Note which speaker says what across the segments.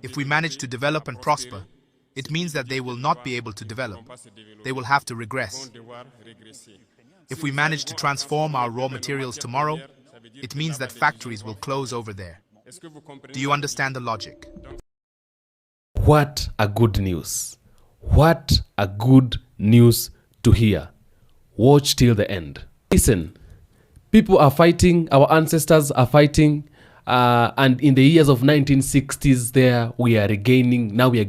Speaker 1: If we manage to develop and prosper, it means that they will not be able to develop. They will have to regress. If we manage to transform our raw materials tomorrow, it means that factories will close over there. Do you understand the logic?
Speaker 2: What a good news. What a good news to hear. Watch till the end. Listen, people are fighting, our ancestors are fighting, and in the years of 1960s there we are regaining, now we are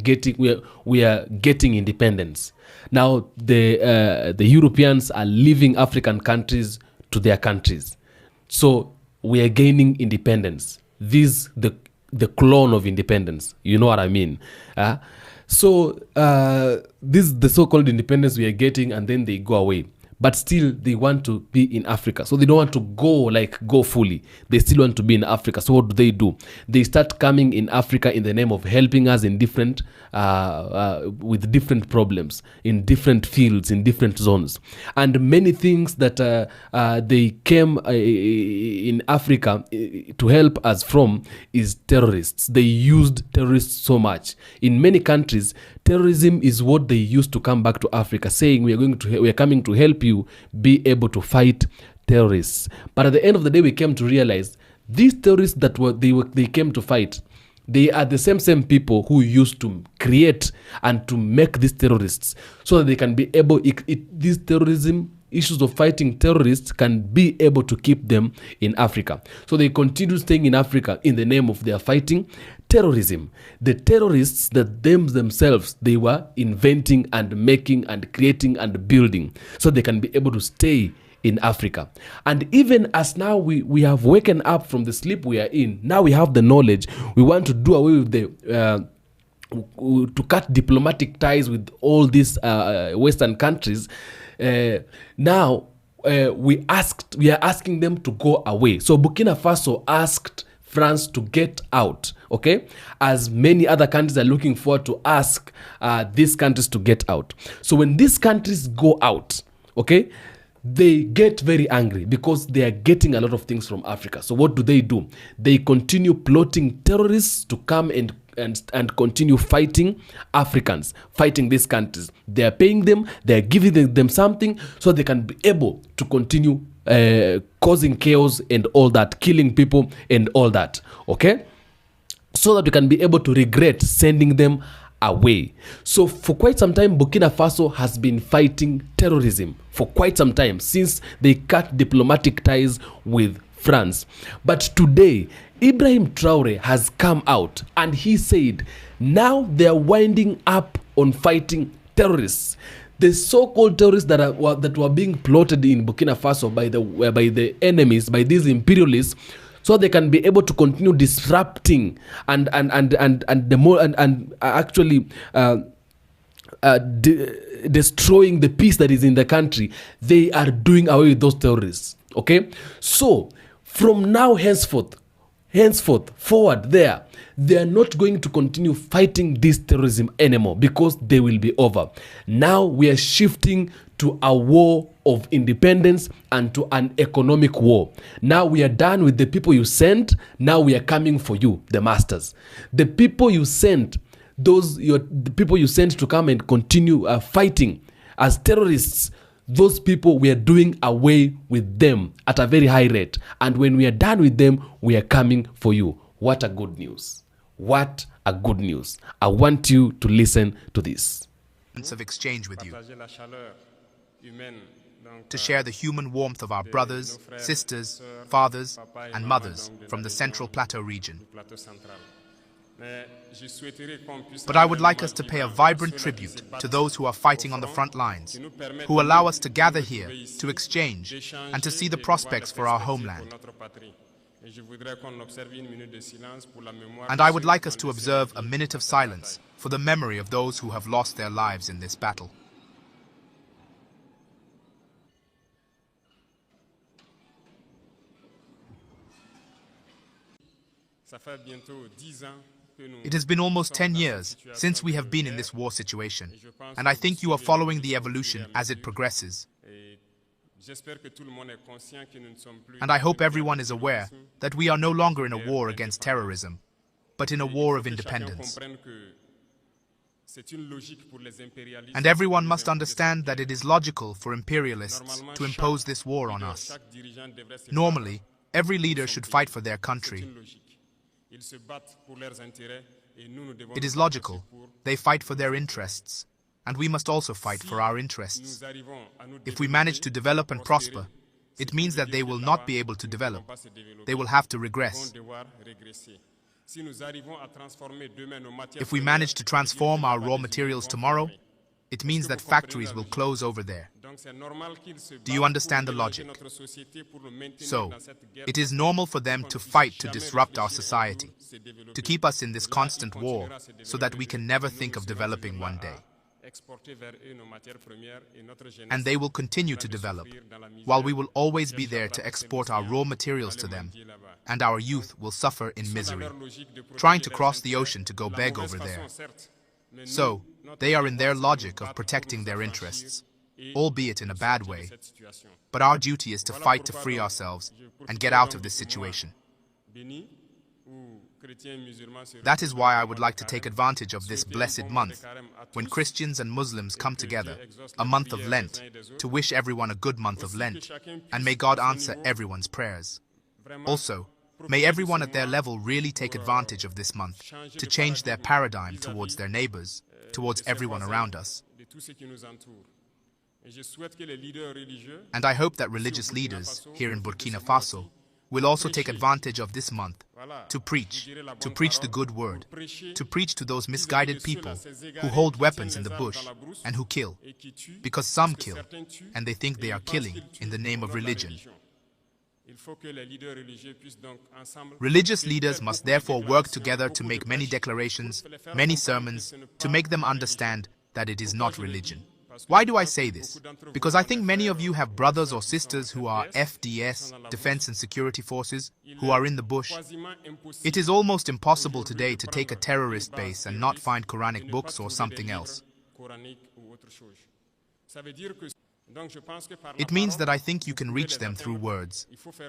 Speaker 2: getting independence. Now the Europeans are leaving African countries to their countries. So we are gaining independence. This the clone of independence. You know what I mean? So this is the so-called independence we are getting, and then they go away. But still, they want to be in Africa. So they don't want to go fully. They still want to be in Africa. So what do? They start coming in Africa in the name of helping us in different, with different problems, in different fields, in different zones. And many things that they came in Africa to help us from is terrorists. They used terrorists so much. In many countries, terrorism is what they used to come back to Africa, saying we are coming to help you be able to fight terrorists. But at the end of the day, we came to realize these terrorists that they came to fight, they are the same people who used to create and to make these terrorists, so that they can be able, these terrorism issues of fighting terrorists can be able to keep them in Africa. So they continue staying in Africa in the name of their fighting terrorism. The terrorists that themselves, they were inventing and making and creating and building, so they can be able to stay in Africa. And even as now we have waken up from the sleep we are in, now we have the knowledge, we want to do away with the to cut diplomatic ties with all these Western countries. Now we are asking them to go away. So Burkina Faso asked France to get out, okay? As many other countries are looking forward to ask these countries to get out. So when these countries go out, okay, they get very angry because they are getting a lot of things from Africa. So what do? They continue plotting terrorists to come and continue fighting Africans, fighting these countries. They are paying them, they are giving them something so they can be able to continue causing chaos and all that, killing people and all that, okay? So that we can be able to regret sending them away. So for quite some time, Burkina Faso has been fighting terrorism for quite some time, since they cut diplomatic ties with France. But today, Ibrahim Traore has come out and he said, now they are winding up on fighting terrorists. The so-called terrorists that were being plotted in Burkina Faso by the enemies, by these imperialists, so they can be able to continue disrupting and actually destroying the peace that is in the country. They are doing away with those terrorists. Okay, so from now henceforth forward, they are not going to continue fighting this terrorism anymore, because they will be over. Now we are shifting to a war of independence and to an economic war. Now we are done with the people you sent. Now we are coming for you, the masters. The people you sent, the people you sent to come and continue fighting as terrorists, those people, we are doing away with them at a very high rate. And when we are done with them, we are coming for you. What a good news. What a good news. I want you to listen to this.
Speaker 1: Of exchange with you, to share the human warmth of our brothers, sisters, fathers, and mothers from the Central Plateau region. But I would like us to pay a vibrant tribute to those who are fighting on the front lines, who allow us to gather here, to exchange, and to see the prospects for our homeland. And I would like us to observe a minute of silence for the memory of those who have lost their lives in this battle. It has been almost 10 years since we have been in this war situation, and I think you are following the evolution as it progresses. And I hope everyone is aware that we are no longer in a war against terrorism, but in a war of independence. And everyone must understand that it is logical for imperialists to impose this war on us. Normally, every leader should fight for their country. It is logical. They fight for their interests, and we must also fight for our interests. If we manage to develop and prosper, it means that they will not be able to develop. They will have to regress. If we manage to transform our raw materials tomorrow, it means that factories will close over there. Do you understand the logic? So, it is normal for them to fight to disrupt our society, to keep us in this constant war, so that we can never think of developing one day. And they will continue to develop, while we will always be there to export our raw materials to them, and our youth will suffer in misery, trying to cross the ocean to go beg over there. So, they are in their logic of protecting their interests, albeit in a bad way. But our duty is to fight to free ourselves and get out of this situation. That is why I would like to take advantage of this blessed month, when Christians and Muslims come together, a month of Lent, to wish everyone a good month of Lent, and may God answer everyone's prayers. Also, may everyone at their level really take advantage of this month to change their paradigm towards their neighbors, towards everyone around us. And I hope that religious leaders here in Burkina Faso will also take advantage of this month to preach the good word, to preach to those misguided people who hold weapons in the bush and who kill, because some kill, and they think they are killing in the name of religion. Religious leaders must therefore work together to make many declarations, many sermons, to make them understand that it is not religion. Why do I say this? Because I think many of you have brothers or sisters who are FDS, Defense and Security Forces, who are in the bush. It is almost impossible today to take a terrorist base and not find Quranic books or something else. It means that I think you can reach them through words.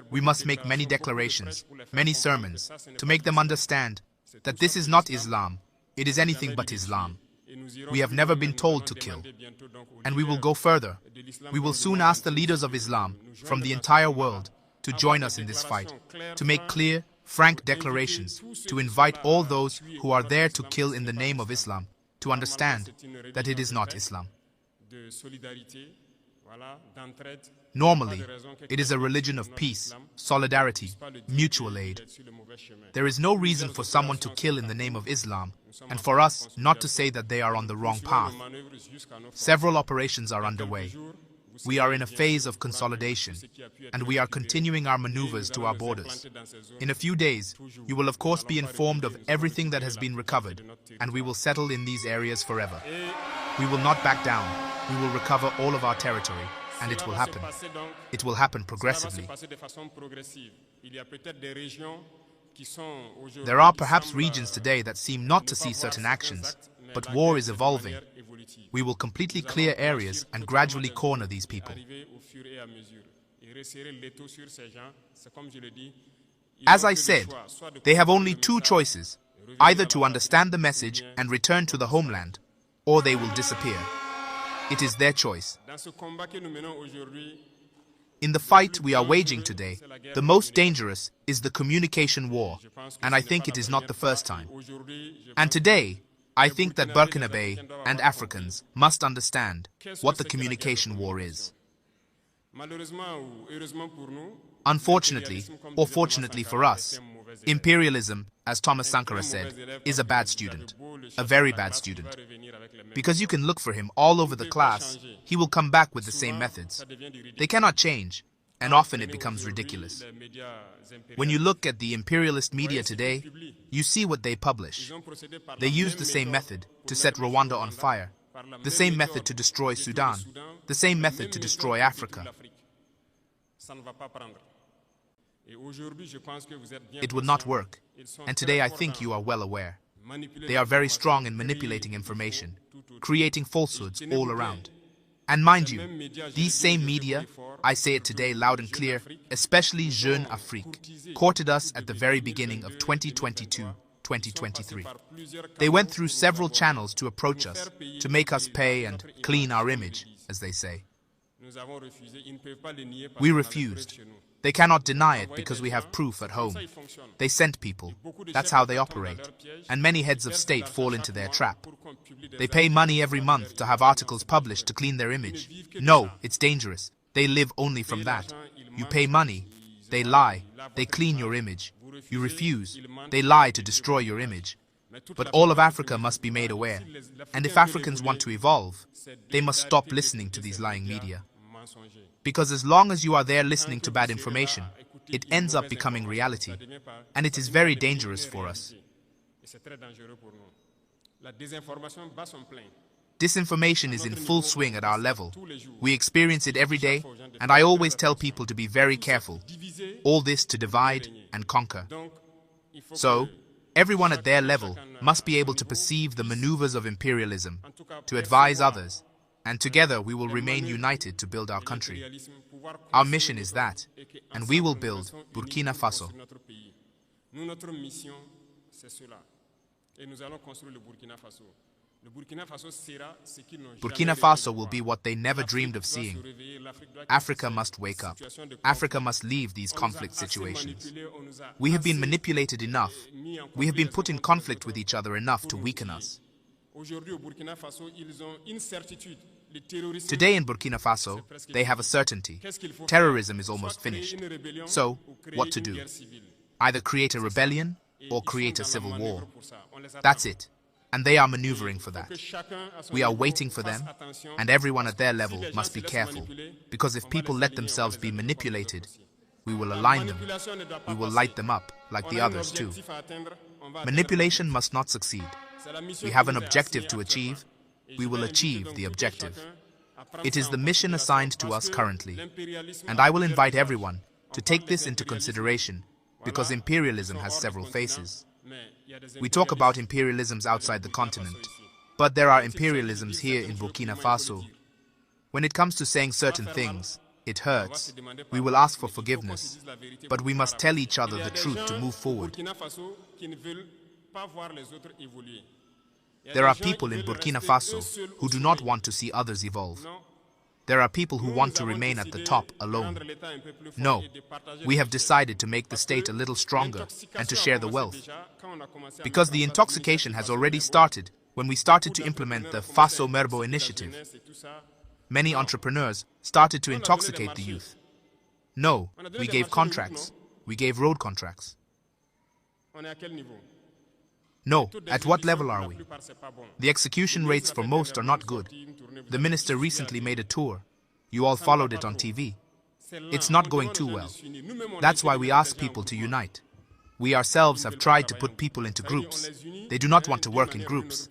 Speaker 1: We must make many declarations, many sermons, to make them understand that this is not Islam, it is anything but Islam. We have never been told to kill. And we will go further. We will soon ask the leaders of Islam from the entire world to join us in this fight, to make clear, frank declarations, to invite all those who are there to kill in the name of Islam to understand that it is not Islam. Normally, it is a religion of peace, solidarity, mutual aid. There is no reason for someone to kill in the name of Islam, and for us not to say that they are on the wrong path. Several operations are underway. We are in a phase of consolidation, and we are continuing our maneuvers to our borders. In a few days, you will of course be informed of everything that has been recovered, and we will settle in these areas forever. We will not back down. We will recover all of our territory, and it will happen. It will happen progressively. There are perhaps regions today that seem not to see certain actions, but war is evolving. We will completely clear areas and gradually corner these people. As I said, they have only two choices, either to understand the message and return to the homeland, or they will disappear. It is their choice. In the fight we are waging today, the most dangerous is the communication war, and I think it is not the first time. And today, I think that Burkinabe and Africans must understand what the communication war is. Unfortunately, or fortunately for us, imperialism, as Thomas Sankara said, is a bad student, a very bad student. Because you can look for him all over the class, he will come back with the same methods. They cannot change, and often it becomes ridiculous. When you look at the imperialist media today, you see what they publish. They use the same method to set Rwanda on fire, the same method to destroy Sudan, the same method to destroy Africa. It would not work, and today I think you are well aware. They are very strong in manipulating information, creating falsehoods all around. And mind you, these same media, I say it today loud and clear, especially Jeune Afrique, courted us at the very beginning of 2022-2023. They went through several channels to approach us, to make us pay and clean our image, as they say. We refused. They cannot deny it because we have proof at home. They sent people. That's how they operate. And many heads of state fall into their trap. They pay money every month to have articles published to clean their image. No, it's dangerous. They live only from that. You pay money. They lie. They clean your image. You refuse. They lie to destroy your image. But all of Africa must be made aware. And if Africans want to evolve, they must stop listening to these lying media. Because as long as you are there listening to bad information, it ends up becoming reality. And it is very dangerous for us. Disinformation is in full swing at our level. We experience it every day, and I always tell people to be very careful. All this to divide and conquer. So, everyone at their level must be able to perceive the maneuvers of imperialism, to advise others, and together we will remain united to build our country. Our mission is that, and we will build Burkina Faso. Burkina Faso will be what they never dreamed of seeing. Africa must wake up. Africa must leave these conflict situations. We have been manipulated enough. We have been put in conflict with each other enough to weaken us. Today in Burkina Faso, they have a certainty. Terrorism is almost finished. So, what to do? Either create a rebellion or create a civil war. That's it. And they are maneuvering for that. We are waiting for them, and everyone at their level must be careful, because if people let themselves be manipulated, we will align them. We will light them up, like the others too. Manipulation must not succeed. We have an objective to achieve. We will achieve the objective. It is the mission assigned to us currently, and I will invite everyone to take this into consideration, because imperialism has several faces. We talk about imperialisms outside the continent, but there are imperialisms here in Burkina Faso. When it comes to saying certain things, it hurts. We will ask for forgiveness, but we must tell each other the truth to move forward. There are people in Burkina Faso who do not want to see others evolve. There are people who want to remain at the top alone. No, we have decided to make the state a little stronger and to share the wealth. Because the intoxication has already started when we started to implement the Faso Merbo initiative. Many entrepreneurs started to intoxicate the youth. No, we gave contracts. We gave road contracts. No, at what level are we? The execution rates for most are not good. The minister recently made a tour. You all followed it on TV. It's not going too well. That's why we ask people to unite. We ourselves have tried to put people into groups. They do not want to work in groups.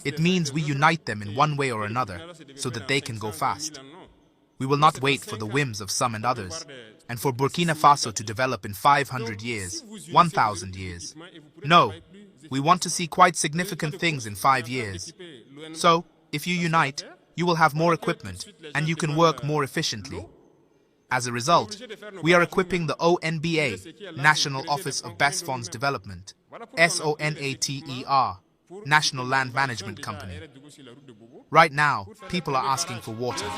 Speaker 1: It means we unite them in one way or another so that they can go fast. We will not wait for the whims of some and others, and for Burkina Faso to develop in 500 years, 1,000 years. No, we want to see quite significant things in 5 years. So, if you unite, you will have more equipment, and you can work more efficiently. As a result, we are equipping the ONBA, National Office of Best Funds Development, SONATER, National Land Management Company. Right now, people are asking for water.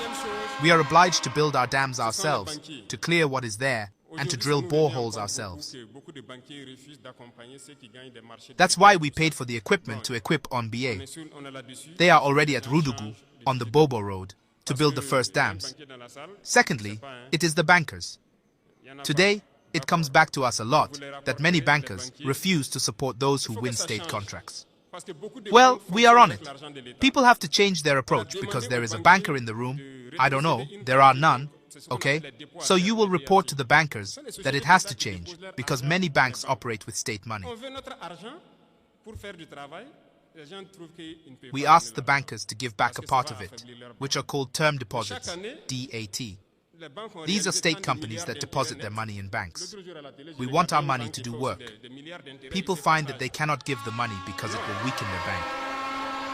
Speaker 1: We are obliged to build our dams ourselves, to clear what is there, and to drill boreholes ourselves. That's why we paid for the equipment to equip ONBA. They are already at Roudougou, on the Bobo Road, to build the first dams. Secondly, it is the bankers. Today, it comes back to us a lot that many bankers refuse to support those who win state contracts. Well, we are on it. People have to change their approach because there is a banker in the room. I don't know, there are none. Okay? So you will report to the bankers that it has to change because many banks operate with state money. We asked the bankers to give back a part of it, which are called term deposits, DAT. These are state companies that deposit their money in banks. We want our money to do work. People find that they cannot give the money because it will weaken their bank.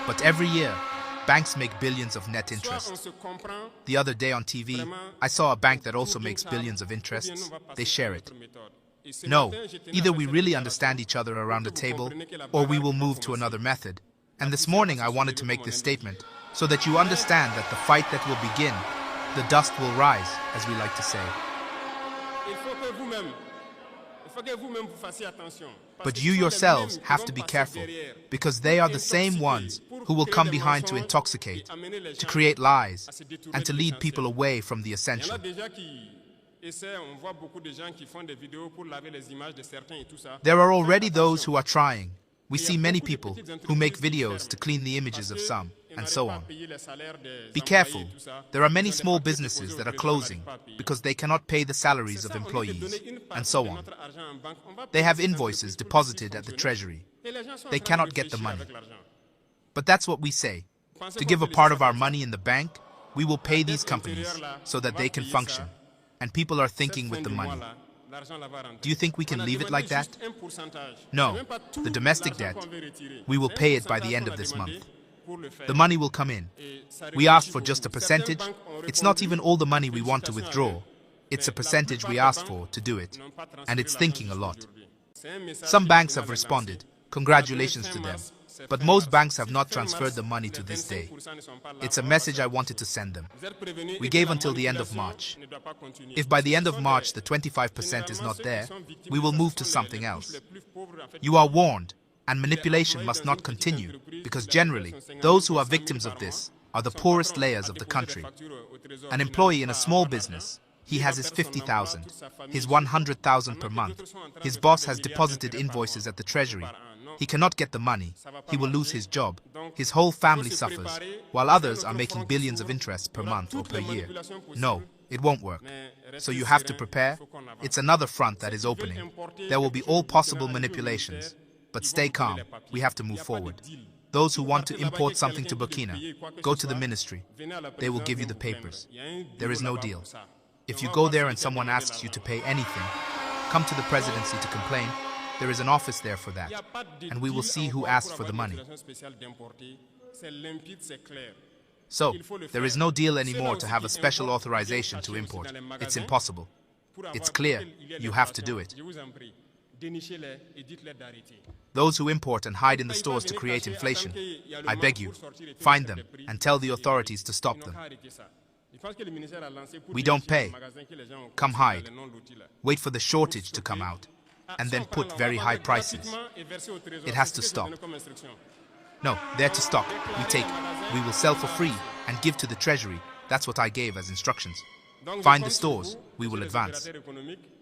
Speaker 1: But every year, banks make billions of net interest. The other day on TV, I saw a bank that also makes billions of interests. They share it. No, either we really understand each other around a table, or we will move to another method. And this morning I wanted to make this statement, so that you understand that the fight that will begin, the dust will rise, as we like to say. But you yourselves have to be careful, because they are the same ones who will come behind to intoxicate, to create lies, and to lead people away from the essential. There are already those who are trying. We see many people who make videos to clean the images of some, and so on. Be careful. There are many small businesses that are closing because they cannot pay the salaries of employees, and so on. They have invoices deposited at the treasury. They cannot get the money. But that's what we say. To give a part of our money in the bank, we will pay these companies so that they can function. And people are thinking with the money. Do you think we can leave it like that? No. The domestic debt, we will pay it by the end of this month. The money will come in. We asked for just a percentage. It's not even all the money we want to withdraw. It's a percentage we asked for to do it. And it's thinking a lot. Some banks have responded. Congratulations to them. But most banks have not transferred the money to this day. It's a message I wanted to send them. We gave until the end of March. If by the end of March the 25% is not there, we will move to something else. You are warned, and manipulation must not continue, because generally, those who are victims of this are the poorest layers of the country. An employee in a small business, he has his 50,000, his 100,000 per month. His boss has deposited invoices at the treasury. He cannot get the money. He will lose his job. His whole family suffers, while others are making billions of interest per month or per year. No, it won't work. So you have to prepare. It's another front that is opening. There will be all possible manipulations. But stay calm. We have to move forward. Those who want to import something to Burkina, go to the ministry. They will give you the papers. There is no deal. If you go there and someone asks you to pay anything, come to the presidency to complain. There is an office there for that, and we will see who asked for the money. So, there is no deal anymore to have a special authorization to import. It's impossible. It's clear. You have to do it. Those who import and hide in the stores to create inflation, I beg you, find them and tell the authorities to stop them. We don't pay. Come hide. Wait for the shortage to come out. And then put very high prices. It has to stop. No, they're to stock. We will sell for free and give to the treasury. That's what I gave as instructions. Find the stores. We will advance.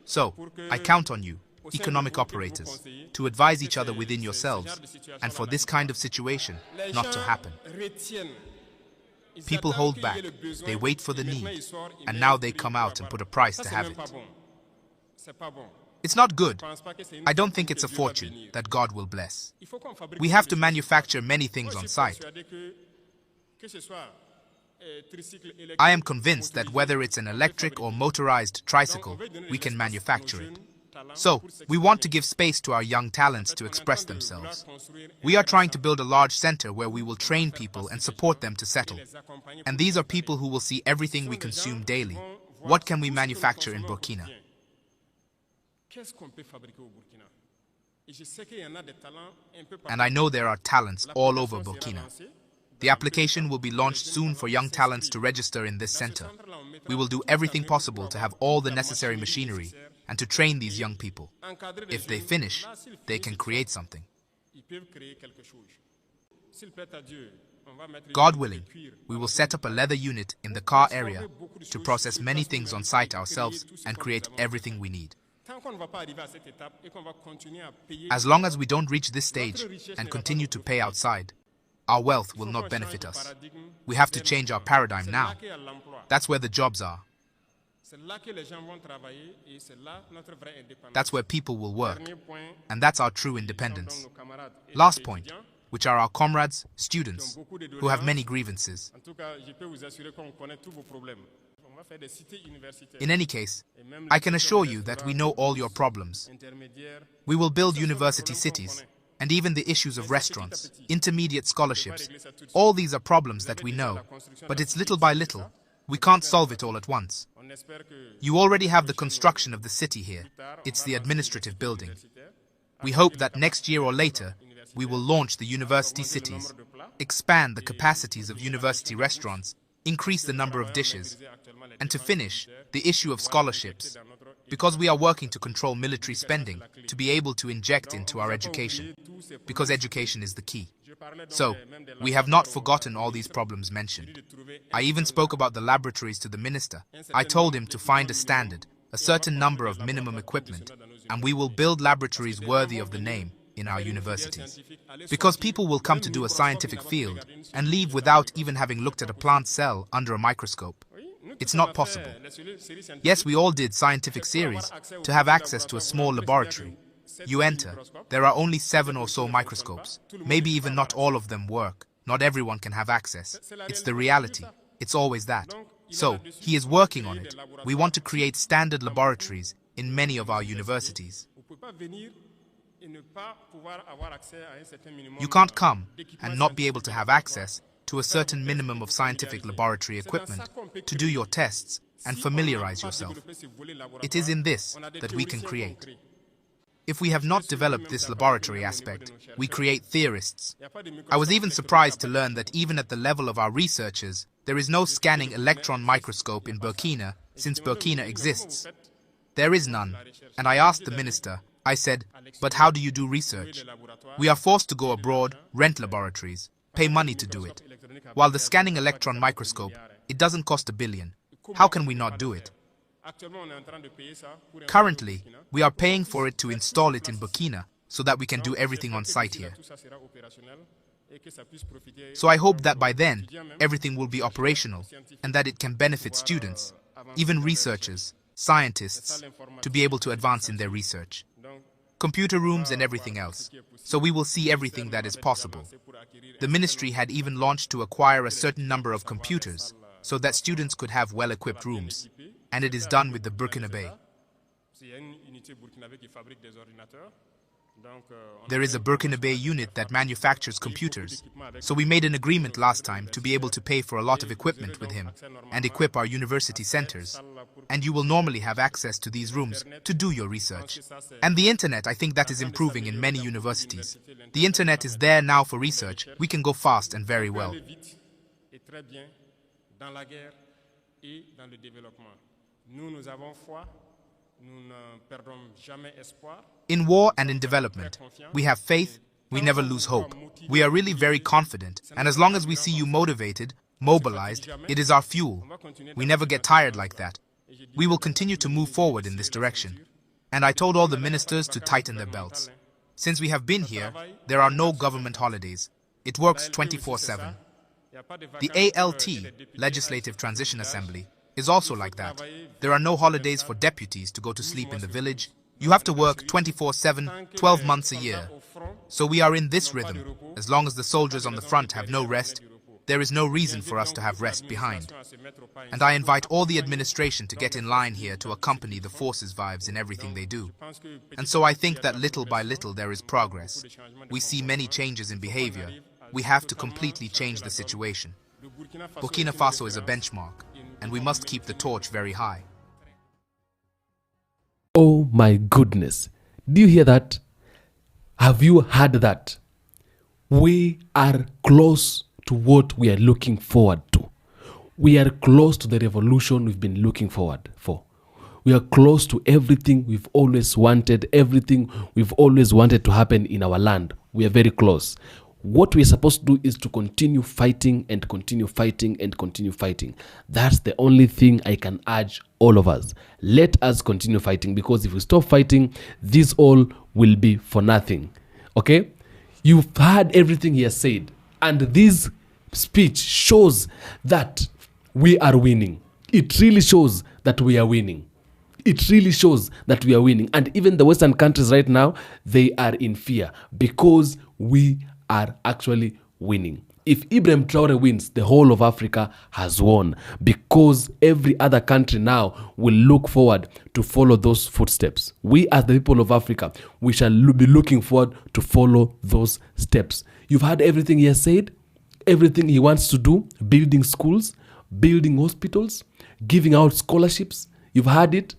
Speaker 1: So, I count on you, economic operators, to advise each other within yourselves, and for this kind of situation not to happen. People hold back. They wait for the need, and now they come out and put a price to have it. It's not good. I don't think it's a fortune that God will bless. We have to manufacture many things on site. I am convinced that whether it's an electric or motorized tricycle, we can manufacture it. So, we want to give space to our young talents to express themselves. We are trying to build a large center where we will train people and support them to settle. And these are people who will see everything we consume daily. What can we manufacture in Burkina? And I know there are talents all over Burkina. The application will be launched soon for young talents to register in this center. We will do everything possible to have all the necessary machinery and to train these young people. If they finish, they can create something. God willing, we will set up a leather unit in the car area to process many things on site ourselves and create everything we need. As long as we don't reach this stage and continue to pay outside, our wealth will not benefit us. We have to change our paradigm now. That's where the jobs are. That's where people will work. And that's our true independence. Last point, which are our comrades, students, who have many grievances. In any case, I can assure you that we know all your problems. We will build university cities, and even the issues of restaurants, intermediate scholarships. All these are problems that we know, but it's little by little. We can't solve it all at once. You already have the construction of the city here. It's the administrative building. We hope that next year or later, we will launch the university cities, expand the capacities of university restaurants, increase the number of dishes, and to finish, the issue of scholarships, because we are working to control military spending to be able to inject into our education, because education is the key. So, we have not forgotten all these problems mentioned. I even spoke about the laboratories to the minister. I told him to find a standard, a certain number of minimum equipment, and we will build laboratories worthy of the name in our universities. Because people will come to do a scientific field and leave without even having looked at a plant cell under a microscope. It's not possible. Yes, we all did scientific series to have access to a small laboratory. You enter, there are only 7 or so microscopes. Maybe even not all of them work. Not everyone can have access. It's the reality. It's always that. So, he is working on it. We want to create standard laboratories in many of our universities. You can't come and not be able to have access to a certain minimum of scientific laboratory equipment to do your tests and familiarize yourself. It is in this that we can create. If we have not developed this laboratory aspect, we create theorists. I was even surprised to learn that even at the level of our researchers, there is no scanning electron microscope in Burkina, since Burkina exists. There is none. And I asked the minister, I said, but how do you do research? We are forced to go abroad, rent laboratories, pay money to do it. While the scanning electron microscope, it doesn't cost $1 billion. How can we not do it? Currently, we are paying for it to install it in Burkina so that we can do everything on site here. So I hope that by then, everything will be operational and that it can benefit students, even researchers, scientists, to be able to advance in their research. Computer rooms and everything else. So we will see everything that is possible. The ministry had even launched to acquire a certain number of computers so that students could have well-equipped rooms. And it is done with the Burkinabe. There is a Burkinabe unit that manufactures computers. So we made an agreement last time to be able to pay for a lot of equipment with him and equip our university centers. And you will normally have access to these rooms to do your research. And the internet, I think that is improving in many universities. The internet is there now for research. We can go fast and very well. In war and in development, we have faith, we never lose hope. We are really very confident, and as long as we see you motivated, mobilized, it is our fuel. We never get tired like that. We will continue to move forward in this direction. And I told all the ministers to tighten their belts. Since we have been here, there are no government holidays. It works 24/7. The ALT, Legislative Transition Assembly, is also like that. There are no holidays for deputies to go to sleep in the village. You have to work 24/7, 12 months a year. So we are in this rhythm. As long as the soldiers on the front have no rest, there is no reason for us to have rest behind. And I invite all the administration to get in line here to accompany the forces' vibes in everything they do. And so I think that little by little there is progress. We see many changes in behavior. We have to completely change the situation. Burkina Faso is a benchmark, and we must keep the torch very high.
Speaker 2: Oh my goodness. Do you hear that? Have you heard that? We are close to what we are looking forward to. We are close to the revolution we've been looking forward for. We are close to everything we've always wanted, everything we've always wanted to happen in our land. We are very close. What we're supposed to do is to continue fighting and continue fighting and continue fighting. That's the only thing I can urge all of us. Let us continue fighting, because if we stop fighting, this all will be for nothing. Okay? You've heard everything he has said, and this speech shows that we are winning. It really shows that we are winning. It really shows that we are winning. And even the Western countries right now, they are in fear because we are actually winning. If Ibrahim Traore wins, the whole of Africa has won, because every other country now will look forward to follow those footsteps. We as the people of Africa, we shall be looking forward to follow those steps. You've heard everything he has said, everything he wants to do, building schools, building hospitals, giving out scholarships. You've heard it.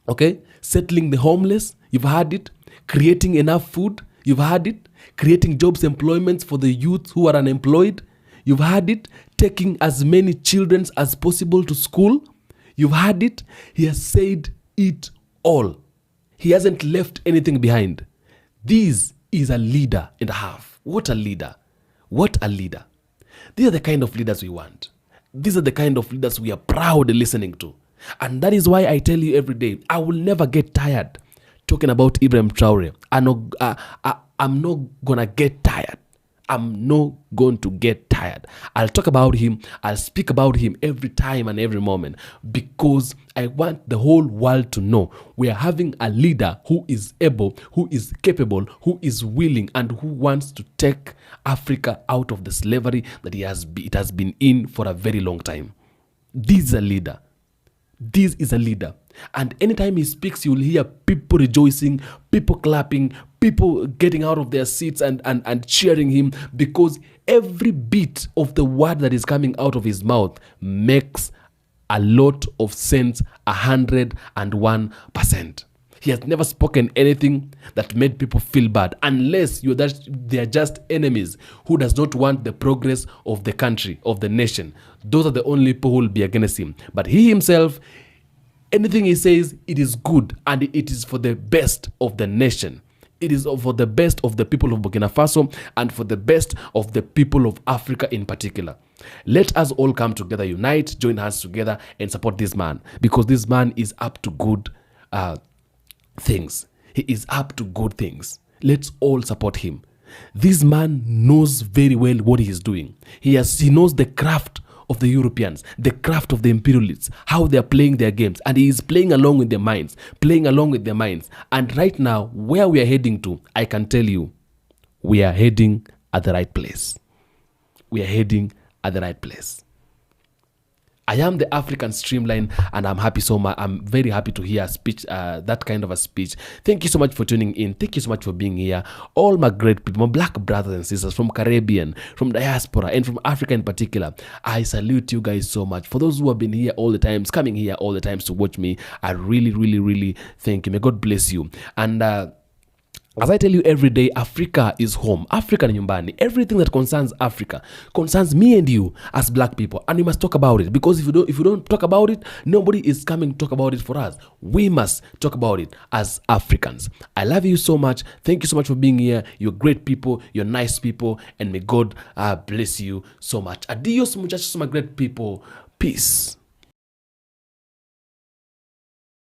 Speaker 2: Okay? Settling the homeless. You've heard it. Creating enough food. You've heard it. Creating jobs, employments for the youth who are unemployed. You've heard it. Taking as many children as possible to school. You've heard it. He has said it all. He hasn't left anything behind. This is a leader and a half. What a leader. What a leader. These are the kind of leaders we want. These are the kind of leaders we are proud listening to. And that is why I tell you every day, I will never get tired talking about Ibrahim Traore. I'm not gonna get tired. I'm not going to get tired. I'll talk about him. I'll speak about him every time and every moment, because I want the whole world to know we are having a leader who is able, who is capable, who is willing, and who wants to take Africa out of the slavery that it has been in for a very long time. This is a leader. This is a leader. And anytime he speaks, you'll hear people rejoicing, people clapping, people getting out of their seats and cheering him, because every bit of the word that is coming out of his mouth makes a lot of sense, 101%. He has never spoken anything that made people feel bad, unless they are just enemies who does not want the progress of the country, of the nation. Those are the only people who will be against him. But he himself, anything he says, it is good, and it is for the best of the nation. It is for the best of the people of Burkina Faso, and for the best of the people of Africa in particular. Let us all come together, unite, join hands together, and support this man, because this man is up to good things. He is up to good things. Let's all support him. This man knows very well what he is doing. He knows the craft of the Europeans, the craft of the imperialists, how they are playing their games, and he is playing along with their minds, And right now, where we are heading to, I can tell you, we are heading at the right place. I am the African Streamline, and I'm happy so much. I'm very happy to hear a speech, that kind of a speech. Thank you so much for tuning in. Thank you so much for being here. All my great people, my black brothers and sisters from Caribbean, from diaspora, and from Africa in particular, I salute you guys so much. For those who have been here all the times, coming here all the times to watch me, I really, really, really thank you. May God bless you. And as I tell you every day, Africa is home. Africa ni nyumbani. Everything that concerns Africa concerns me and you as black people, and we must talk about it, because if you don't talk about it, nobody is coming to talk about it for us. We must talk about it as Africans. I love you so much. Thank you so much for being here. You're great people. You're nice people, and may God bless you so much. Adios, muchachos, my great people. Peace.